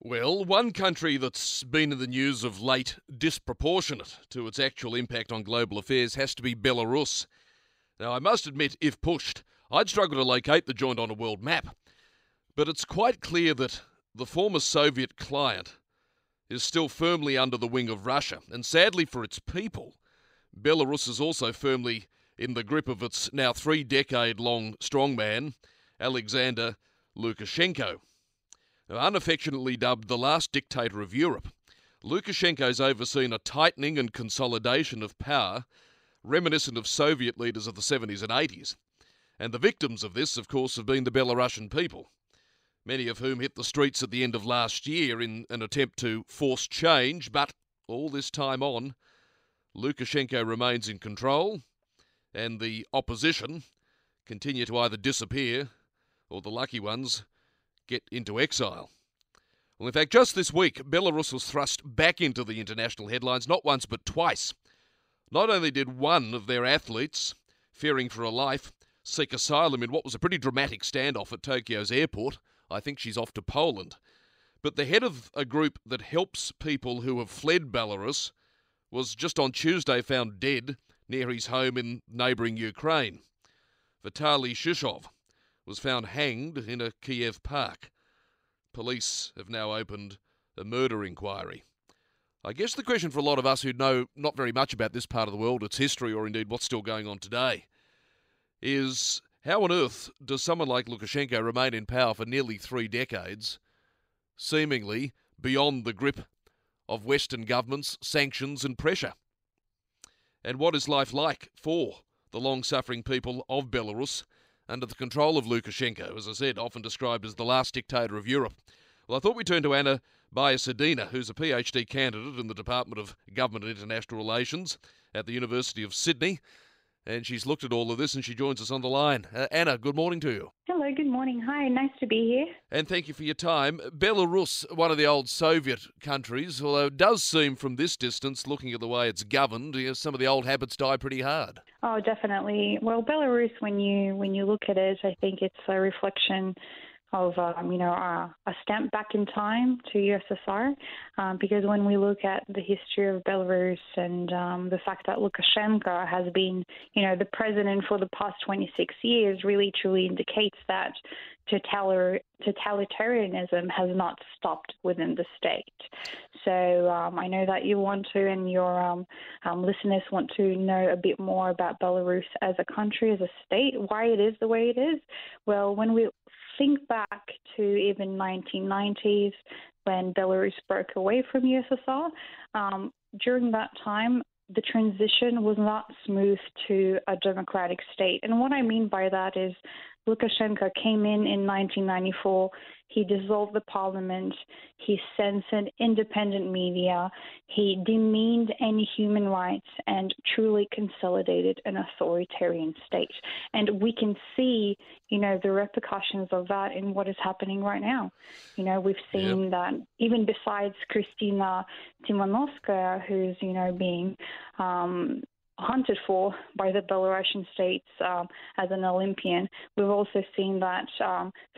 Well, one country that's been in the news of late, disproportionate to its actual impact on global affairs, has to be Belarus. Now, I must admit, if pushed, I'd struggle to locate the joint on a world map. But it's quite clear that the former Soviet client is still firmly under the wing of Russia. And sadly for its people, Belarus is also firmly in the grip of its now 3-decade-long strongman, Alexander Lukashenko. Now, unaffectionately dubbed the last dictator of Europe, Lukashenko's overseen a tightening and consolidation of power reminiscent of Soviet leaders of the 70s and 80s. And the victims of this, of course, have been the Belarusian people, many of whom hit the streets at the end of last year in an attempt to force change. But all this time on, Lukashenko remains in control, and the opposition continue to either disappear or, the lucky ones, get into exile. Well, in fact, just this week, Belarus was thrust back into the international headlines, not once but twice. Not only did one of their athletes, fearing for her life, seek asylum in what was a pretty dramatic standoff at Tokyo's airport. I think she's off to Poland. But the head of a group that helps people who have fled Belarus was just on Tuesday found dead near his home in neighbouring Ukraine. Vitaly Shishov was found hanged in a Kiev park. Police have now opened a murder inquiry. I guess the question for a lot of us who know not very much about this part of the world, its history, or indeed what's still going on today, is how on earth does someone like Lukashenko remain in power for nearly 3 decades, seemingly beyond the grip of Western governments, sanctions and pressure? And what is life like for the long-suffering people of Belarus under the control of Lukashenko, as I said, often described as the last dictator of Europe? Well, I thought we'd turn to Anna Bayasadina, who's a PhD candidate in the Department of Government and International Relations at the University of Sydney, and she's looked at all of this and she joins us on the line. Anna, good morning to you. Hello, good morning. Hi, nice to be here. And thank you for your time. Belarus, one of the old Soviet countries, although it does seem from this distance, looking at the way it's governed, some of the old habits die pretty hard. Oh, definitely. Well, Belarus, when you look at it, I think it's a reflection of a stamp back in time to USSR, because when we look at the history of Belarus and the fact that Lukashenko has been, the president for the past 26 years, really truly indicates that totalitarianism has not stopped within the state. So I know that you want to, and your listeners want to know a bit more about Belarus as a country, as a state, why it is the way it is. Well, when we think back to even 1990s when Belarus broke away from USSR, during that time, the transition was not smooth to a democratic state. And what I mean by that is Lukashenko came in 1994. He dissolved the parliament. He censored independent media. He demeaned any human rights and truly consolidated an authoritarian state. And we can see, the repercussions of that in what is happening right now. We've seen that even besides Kristina Timanovskaya, who's, being hunted for by the Belarusian states as an Olympian. We've also seen that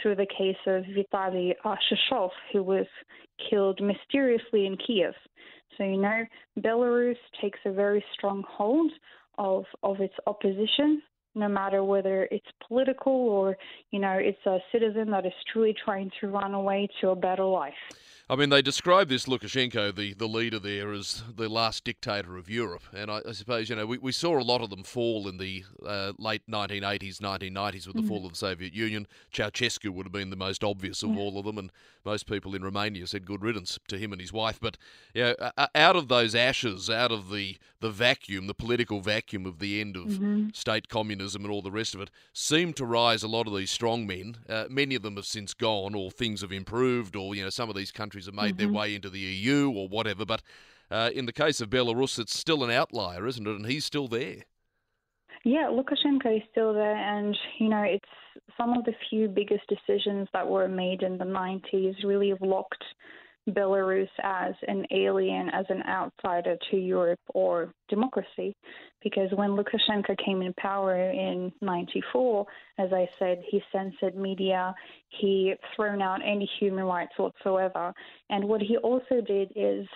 through the case of Vitaly Shishov, who was killed mysteriously in Kiev. So, Belarus takes a very strong hold of its opposition, no matter whether it's political or, it's a citizen that is truly trying to run away to a better life. I mean, they describe this Lukashenko, the leader there, as the last dictator of Europe. And I suppose, we saw a lot of them fall in the late 1980s, 1990s with the fall of the Soviet Union. Ceausescu would have been the most obvious of all of them, and most people in Romania said good riddance to him and his wife. But out of those ashes, out of the vacuum, the political vacuum of the end of state communism and all the rest of it, seemed to rise a lot of these strong men. Many of them have since gone, or things have improved, or some of these countries have made their way into the EU or whatever. But in the case of Belarus, it's still an outlier, isn't it? And he's still there. Yeah, Lukashenko is still there, and it's some of the few biggest decisions that were made in the 90s really have locked Belarus as an alien, as an outsider to Europe or democracy. Because when Lukashenko came in power in '94, as I said, he censored media, he thrown out any human rights whatsoever. And what he also did is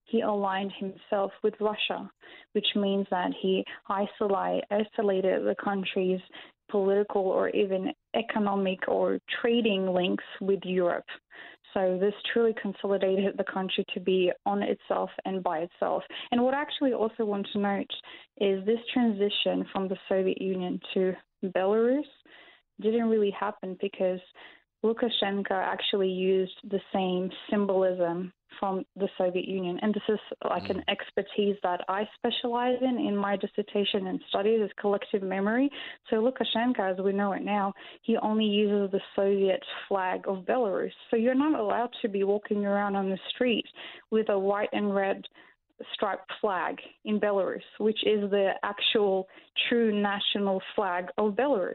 he aligned himself with Russia, which means that he isolated the country's political or even economic or trading links with Europe. So this truly consolidated the country to be on itself and by itself. And what I actually also want to note is this transition from the Soviet Union to Belarus didn't really happen because Lukashenko actually used the same symbolism from the Soviet Union. And this is like an expertise that I specialize in my dissertation and studies is collective memory. So Lukashenko, as we know it now, he only uses the Soviet flag of Belarus. So you're not allowed to be walking around on the street with a white and red striped flag in Belarus, which is the actual true national flag of Belarus.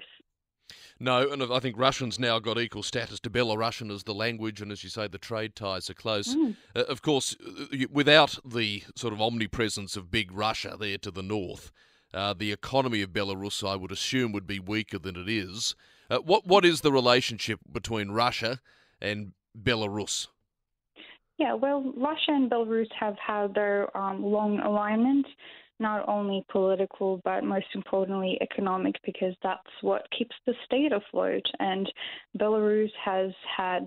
No, and I think Russians now got equal status to Belarusian as the language, and as you say, the trade ties are close. Of course, without the sort of omnipresence of big Russia there to the north, the economy of Belarus, I would assume, would be weaker than it is. What is the relationship between Russia and Belarus? Yeah, well, Russia and Belarus have had their long alignment, not only political, but most importantly economic, because that's what keeps the state afloat. And Belarus has had,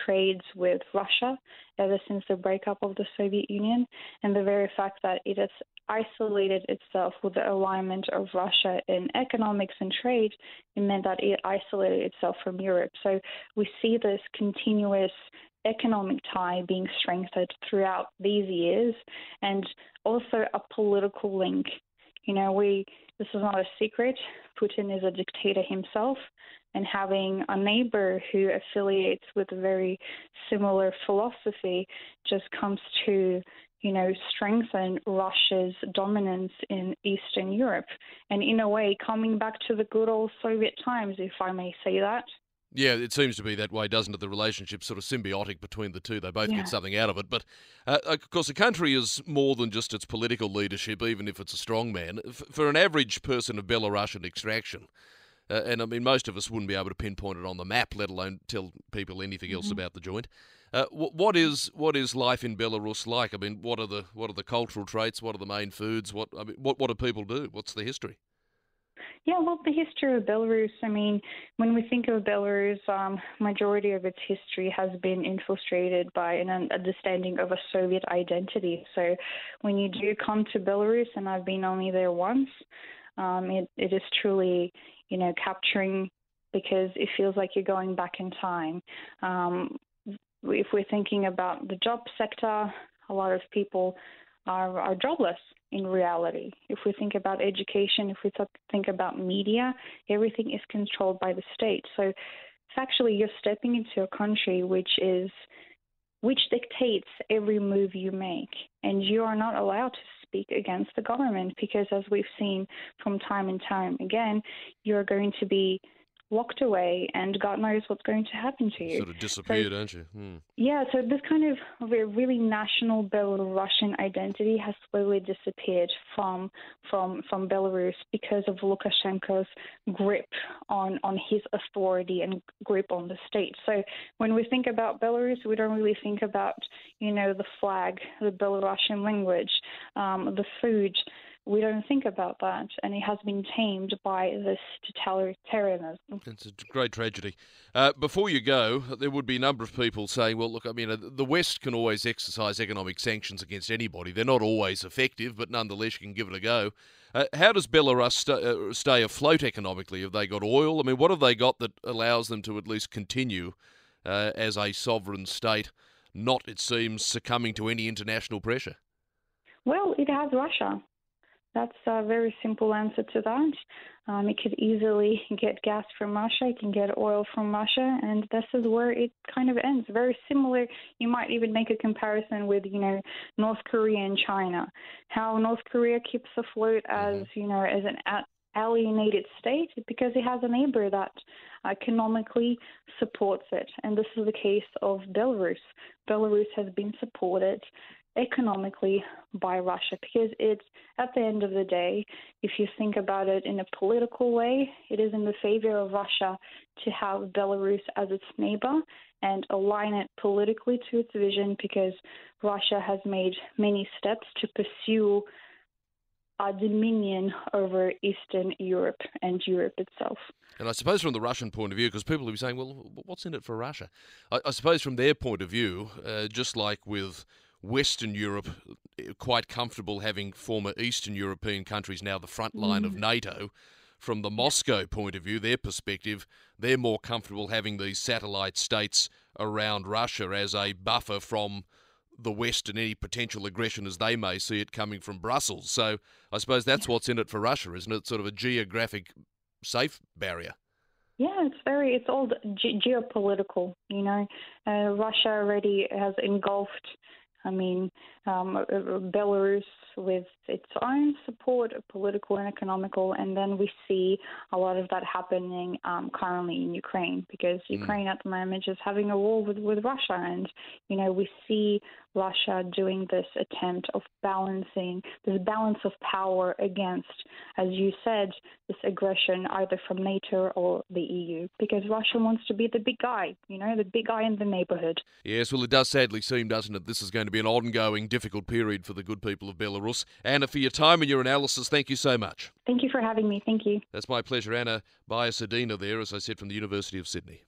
trades with Russia ever since the breakup of the Soviet Union. And the very fact that it has isolated itself with the alignment of Russia in economics and trade, it meant that it isolated itself from Europe. So we see this continuous economic tie being strengthened throughout these years, and also a political link. This is not a secret. Putin is a dictator himself, and having a neighbor who affiliates with a very similar philosophy just comes to, strengthen Russia's dominance in Eastern Europe. And in a way, coming back to the good old Soviet times, if I may say that. Yeah, it seems to be that way, doesn't it? The relationship's sort of symbiotic between the two. They both get something out of it. But, of course, a country is more than just its political leadership, even if it's a strong man. For an average person of Belarusian extraction, and I mean, most of us wouldn't be able to pinpoint it on the map, let alone tell people anything else about the joint. What is life in Belarus like? I mean, what are the cultural traits? What are the main foods? What do people do? What's the history? Yeah, well, the history of Belarus, I mean, when we think of Belarus, majority of its history has been infiltrated by an understanding of a Soviet identity. So when you do come to Belarus, and I've been only there once, it is truly, capturing, because it feels like you're going back in time. If we're thinking about the job sector, a lot of people are jobless in reality. If we think about education, if we think about media, everything is controlled by the state. So factually, you're stepping into a country which dictates every move you make, and you are not allowed to speak against the government, because as we've seen from time and time again, you're going to be locked away, and God knows what's going to happen to you. Sort of disappeared, aren't you? Yeah, so this kind of really national Belarusian identity has slowly disappeared from Belarus because of Lukashenko's grip on his authority and grip on the state. So when we think about Belarus, we don't really think about, the flag, the Belarusian language, the food. We don't think about that, and it has been tamed by this totalitarianism. It's a great tragedy. Before you go, there would be a number of people saying, well, look, I mean, the West can always exercise economic sanctions against anybody. They're not always effective, but nonetheless you can give it a go. How does Belarus stay afloat economically? Have they got oil? I mean, what have they got that allows them to at least continue as a sovereign state, not, it seems, succumbing to any international pressure? Well, it has Russia. That's a very simple answer to that. It could easily get gas from Russia, it can get oil from Russia, and this is where it kind of ends. Very similar. You might even make a comparison with, North Korea and China. How North Korea keeps afloat as, as an alienated state because it has a neighbor that economically supports it. And this is the case of Belarus. Belarus has been supported economically by Russia because it's, at the end of the day, if you think about it in a political way, it is in the favor of Russia to have Belarus as its neighbor and align it politically to its vision, because Russia has made many steps to pursue a dominion over Eastern Europe and Europe itself. And I suppose from the Russian point of view, because people will be saying, well, what's in it for Russia? I suppose from their point of view, just like with Western Europe, quite comfortable having former Eastern European countries now the front line of NATO, from the Moscow point of view, their perspective, they're more comfortable having these satellite states around Russia as a buffer from the West and any potential aggression as they may see it coming from Brussels. So I suppose that's what's in it for Russia, isn't it? Sort of a geographic safe barrier. Yeah, it's all geopolitical, Russia already has engulfed, Belarus with its own support, political and economical, and then we see a lot of that happening currently in Ukraine, because Ukraine at the moment is having a war with Russia, and we see Russia doing this attempt of balancing this balance of power against, as you said, this aggression either from NATO or the EU, because Russia wants to be the big guy, the big guy in the neighborhood. Yes, well, it does sadly seem, doesn't it, this is going to be an ongoing difficult period for the good people of Belarus. Anna, for your time and your analysis, thank you so much. Thank you for having me. Thank you. That's my pleasure. Anna Biasadina there, as I said, from the University of Sydney.